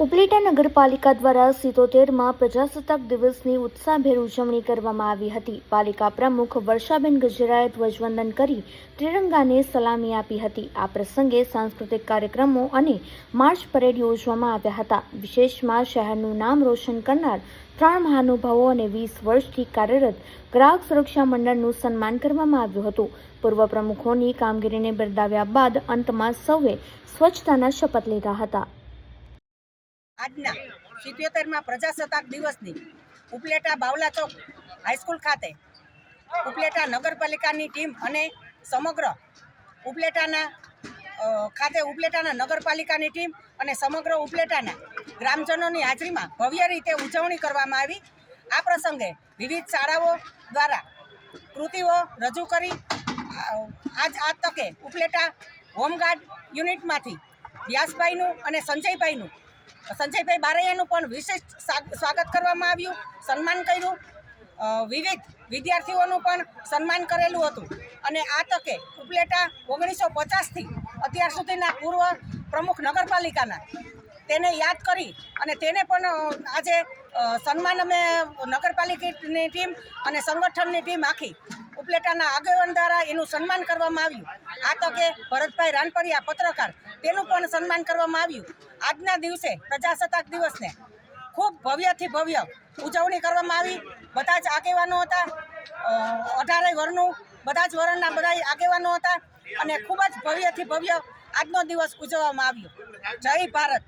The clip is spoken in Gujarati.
ઉપલેટા નગરપાલિકા દ્વારા 77માં પ્રજાસત્તાક દિવસની ઉત્સાહભેર ઉજવણી કરવામાં આવી હતી। પાલિકા પ્રમુખ વર્ષાબેન ગજરાએ ધ્વજવંદન કરી ત્રિરંગાને સલામી આપી હતી। આ પ્રસંગે સાંસ્કૃતિક કાર્યક્રમો અને માર્ચ પરેડ યોજવામાં આવ્યા હતા। વિશેષમાં શહેરનું નામ રોશન કરનાર 3 મહાનુભાવો અને 20 વર્ષથી કાર્યરત ગ્રાહક સુરક્ષા મંડળનું સન્માન કરવામાં આવ્યું હતું। પૂર્વ પ્રમુખોની કામગીરીને બિરદાવ્યા બાદ અંતમાં સૌએ સ્વચ્છતાના શપથ લીધા હતા। આજના 77માં પ્રજાસત્તાક દિવસની ઉપલેટા બાવલા ચોક હાઈસ્કૂલ ખાતે ઉપલેટા નગરપાલિકાની ટીમ અને સમગ્ર ઉપલેટાના નગરપાલિકાની ટીમ અને સમગ્ર ઉપલેટાના ગ્રામજનોની હાજરીમાં ભવ્ય રીતે ઉજવણી કરવામાં આવી। આ પ્રસંગે વિવિધ શાળાઓ દ્વારા કૃતિઓ રજૂ કરી આ તકે ઉપલેટા હોમગાર્ડ યુનિટમાંથી વ્યાસભાઈનું અને સંજયભાઈ બારૈયાનું પણ વિશેષ સ્વાગત કરવામાં આવ્યું, સન્માન કર્યું। વિવિધ વિદ્યાર્થીઓનું પણ સન્માન કરેલું હતું અને આ તકે ઉપલેટા 1950થી અત્યાર સુધીના પૂર્વ પ્રમુખ નગરપાલિકાના તેને યાદ કરી અને તેને પણ આજે સન્માન અમે નગરપાલિકાની ટીમ અને સંગઠનની ટીમ આખી ઉપલેટાના આગેવાન દ્વારા એનું સન્માન કરવામાં આવ્યું। આ તકે ભરતભાઈ રાનપરિયા પત્રકાર તેનું પણ સન્માન કરવામાં આવ્યું। આજના દિવસે પ્રજાસત્તાક દિવસને ખૂબ ભવ્યથી ભવ્ય ઉજવણી કરવામાં આવી। બધા જ આગેવાનો હતા, 18 વર્ણનું બધા જ વર્ણના બધા આગેવાનો હતા અને ખૂબ જ ભવ્યથી ભવ્ય આજનો દિવસ ઉજવવામાં આવ્યો। જય ભારત।